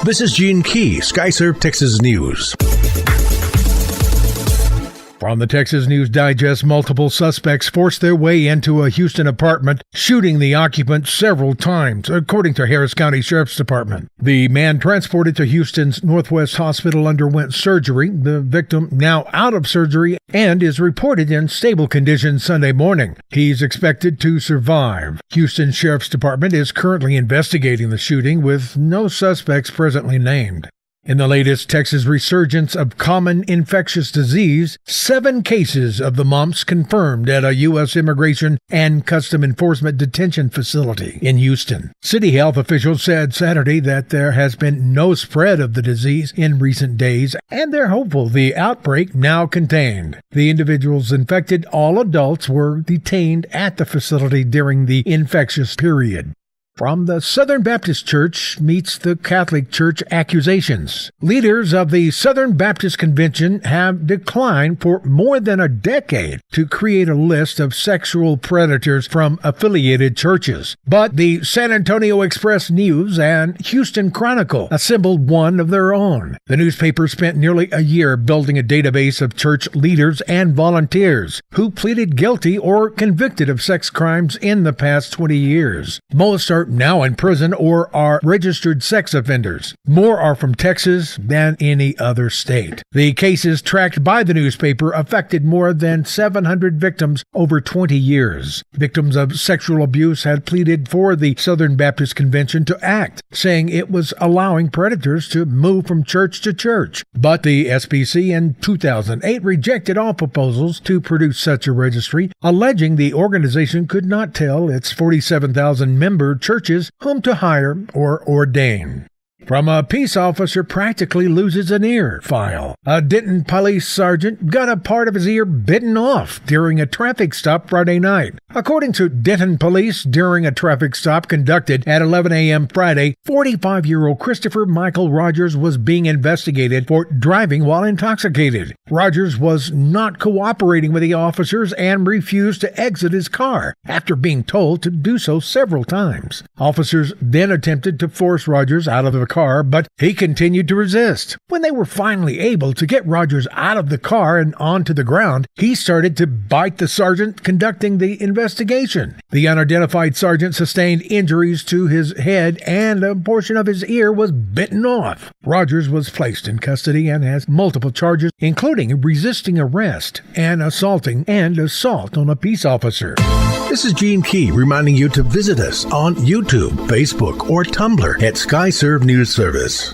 This is Gene Key, Skyserve, Texas News. From the Texas News Digest, multiple suspects forced their way into a Houston apartment, shooting the occupant several times, according to Harris County Sheriff's Department. The man transported to Houston's Northwest Hospital underwent surgery. The victim, now out of surgery, and is reported in stable condition Sunday morning. He's expected to survive. Houston Sheriff's Department is currently investigating the shooting, with no suspects presently named. In the latest Texas resurgence of common infectious disease, 7 cases of the mumps confirmed at a U.S. Immigration and Custom Enforcement detention facility in Houston. City health officials said Saturday that there has been no spread of the disease in recent days, and they're hopeful the outbreak now contained. The individuals infected, all adults, were detained at the facility during the infectious period. From the Southern Baptist Church meets the Catholic Church Accusations. Leaders of the Southern Baptist Convention have declined for more than a decade to create a list of sexual predators from affiliated churches. But the San Antonio Express News and Houston Chronicle assembled one of their own. The newspaper spent nearly a year building a database of church leaders and volunteers who pleaded guilty or convicted of sex crimes in the past 20 years. Most are now in prison or are registered sex offenders. More are from Texas than any other state. The cases tracked by the newspaper affected more than 700 victims over 20 years. Victims of sexual abuse had pleaded for the Southern Baptist Convention to act, saying it was allowing predators to move from church to church. But the SBC in 2008 rejected all proposals to produce such a registry, alleging the organization could not tell its 47,000 member churches whom to hire or ordain. From a peace officer practically loses an ear file. A Denton police sergeant got a part of his ear bitten off during a traffic stop Friday night. According to Denton police, during a traffic stop conducted at 11 a.m. Friday, 45-year-old Christopher Michael Rogers was being investigated for driving while intoxicated. Rogers was not cooperating with the officers and refused to exit his car after being told to do so several times. Officers then attempted to force Rogers out of the car, but he continued to resist. When they were finally able to get Rogers out of the car and onto the ground, he started to bite the sergeant conducting the investigation. The unidentified sergeant sustained injuries to his head and a portion of his ear was bitten off. Rogers was placed in custody and has multiple charges, including resisting arrest and assault on a peace officer. This is Gene Key reminding you to visit us on YouTube, Facebook, or Tumblr at Skyserve News Service.